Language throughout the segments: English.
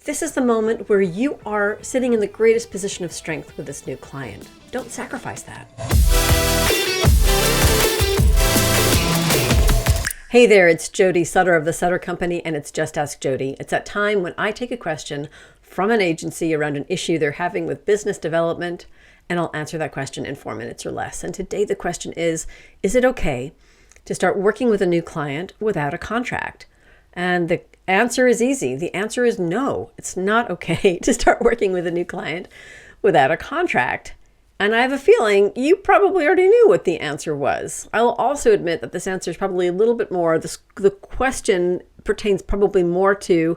this is the moment where you are sitting in the greatest position of strength with this new client. Don't sacrifice that. Hey there, it's Jody Sutter of the Sutter Company, and it's Just Ask Jody. It's that time when I take a question from an agency around an issue they're having with business development, and I'll answer that question in 4 minutes or less. And today the question is it okay to start working with a new client without a contract? And the answer is easy. The answer is no. It's not okay to start working with a new client without a contract. And I have a feeling you probably already knew what the answer was. I'll also admit that this answer is probably a little bit more, the question pertains probably more to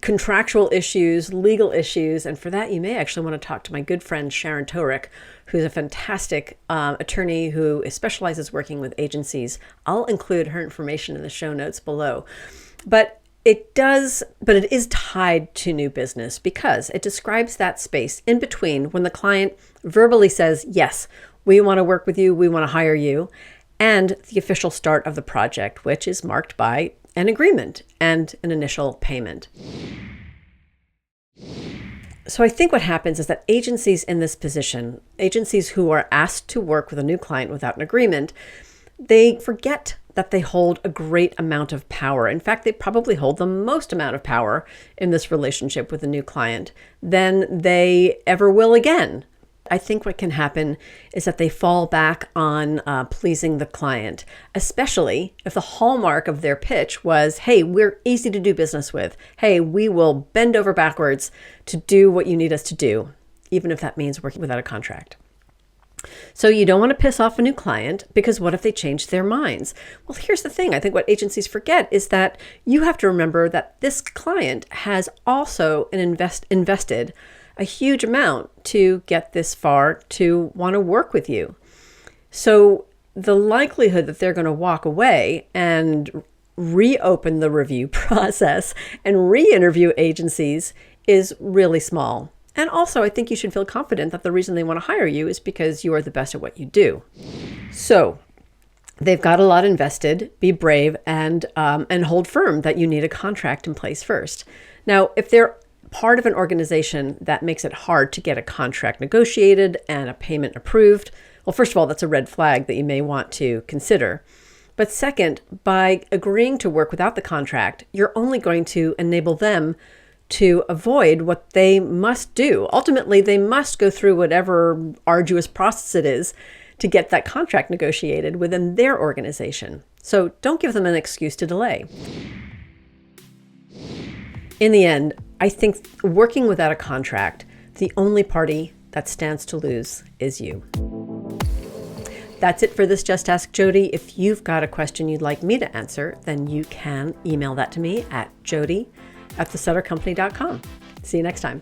contractual issues, legal issues, and for that you may actually want to talk to my good friend Sharon Torek, who's a fantastic attorney who specializes working with agencies. I'll include her information in the show notes below. But it is tied to new business because it describes that space in between when the client verbally says, yes, we want to work with you, we want to hire you, and the official start of the project, which is marked by an agreement and an initial payment. So I think what happens is that agencies in this position, agencies who are asked to work with a new client without an agreement, they forget that they hold a great amount of power. In fact, they probably hold the most amount of power in this relationship with a new client than they ever will again. I think what can happen is that they fall back on pleasing the client, especially if the hallmark of their pitch was, hey, we're easy to do business with. Hey, we will bend over backwards to do what you need us to do, even if that means working without a contract. So you don't want to piss off a new client because what if they change their minds? Well, here's the thing. I think what agencies forget is that you have to remember that this client has also invested a huge amount to get this far to want to work with you. So the likelihood that they're going to walk away and reopen the review process and re-interview agencies is really small. And also, I think you should feel confident that the reason they want to hire you is because you are the best at what you do. So they've got a lot invested. Be brave and hold firm that you need a contract in place first. Now, if they're part of an organization that makes it hard to get a contract negotiated and a payment approved, well, first of all, that's a red flag that you may want to consider. But second, by agreeing to work without the contract, you're only going to enable them to avoid what they must do. Ultimately, they must go through whatever arduous process it is to get that contract negotiated within their organization. So don't give them an excuse to delay. In the end, I think working without a contract, the only party that stands to lose is you. That's it for this Just Ask Jody. If you've got a question you'd like me to answer, then you can email that to me at jody@thesuttercompany.com. See you next time.